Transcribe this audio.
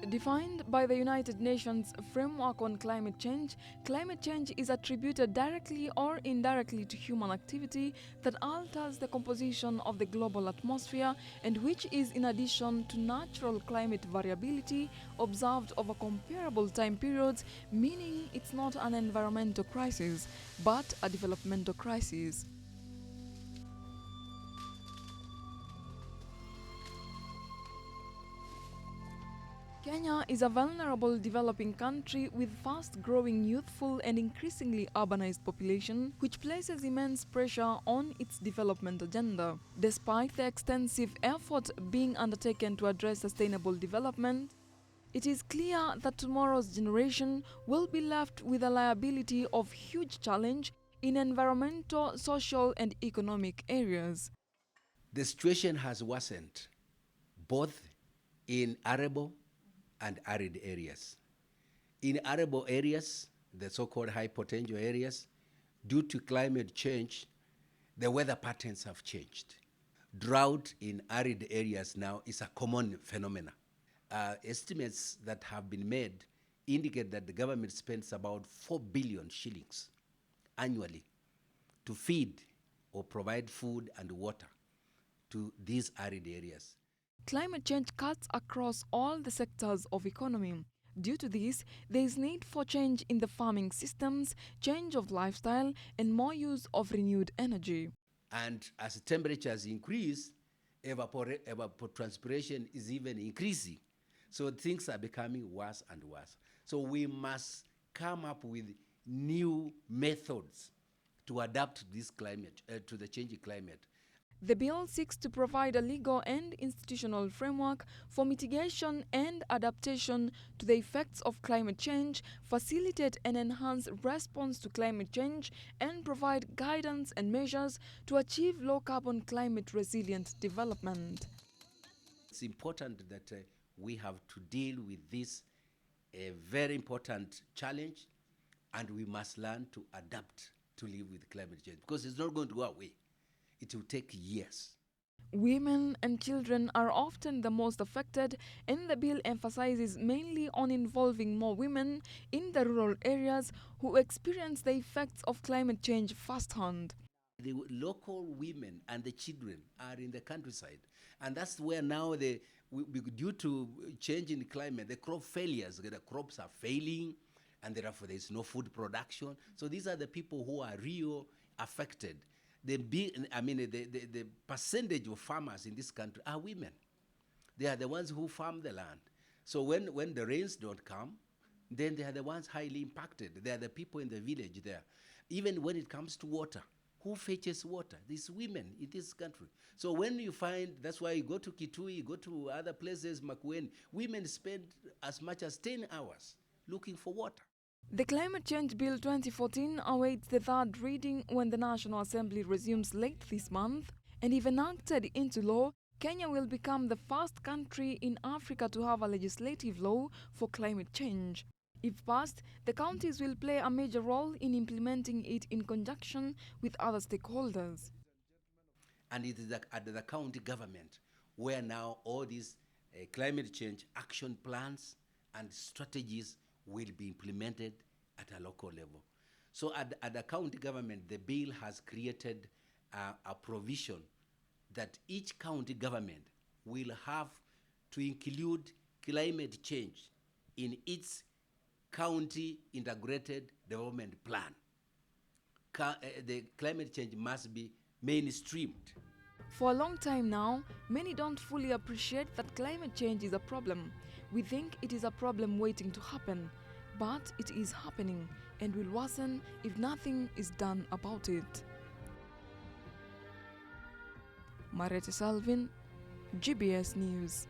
Defined by the United Nations Framework on Climate change is attributed directly or indirectly to human activity that alters the composition of the global atmosphere and which is in addition to natural climate variability observed over comparable time periods, meaning it's not an environmental crisis, but a developmental crisis. Kenya is a vulnerable developing country with fast-growing youthful and increasingly urbanized population, which places immense pressure on its development agenda. Despite the extensive effort being undertaken to address sustainable development, it is clear that tomorrow's generation will be left with a liability of huge challenge in environmental, social, and economic areas. The situation has worsened both in arable and arid areas. In arable areas, the so-called high potential areas, due to climate change, the weather patterns have changed. Drought in arid areas now is a common phenomenon. Estimates that have been made indicate that the government spends about 4 billion shillings annually to feed or provide food and water to these arid areas. Climate change cuts across all the sectors of economy. Due to this, there is need for change in the farming systems, change of lifestyle, and more use of renewed energy. And as temperatures increase, evapotranspiration is even increasing. So things are becoming worse and worse. So we must come up with new methods to adapt to this climate, to the changing climate. The bill seeks to provide a legal and institutional framework for mitigation and adaptation to the effects of climate change, facilitate and enhance response to climate change, and provide guidance and measures to achieve low-carbon climate-resilient development. It's important that we have to deal with this very important challenge, and we must learn to adapt to live with climate change, because it's not going to go away. It will take years. Women and children are often the most affected, and the bill emphasizes mainly on involving more women in the rural areas who experience the effects of climate change firsthand. The local women and the children are in the countryside, and that's where now, due to change in climate, the crop failures, the crops are failing, and therefore there's no food production. So these are the people who are real affected. The percentage of farmers in this country are women. They are the ones who farm the land. So when the rains don't come, then they are the ones highly impacted. They are the people in the village there. Even when it comes to water, who fetches water? These women in this country. So when you find, that's why you go to Kitui, you go to other places, Makueni, women spend as much as 10 hours looking for water. The Climate Change Bill 2014 awaits the third reading when the National Assembly resumes late this month, and if enacted into law, Kenya will become the first country in Africa to have a legislative law for climate change. If passed, the counties will play a major role in implementing it in conjunction with other stakeholders. And it is at the county government where now all these climate change action plans and strategies will be implemented at a local level. So at the county government, the bill has created a provision that each county government will have to include climate change in its county integrated development plan. The climate change must be mainstreamed. For a long time now, many don't fully appreciate that climate change is a problem. We think it is a problem waiting to happen, but it is happening and will worsen if nothing is done about it. Marete Salvin, GBS News.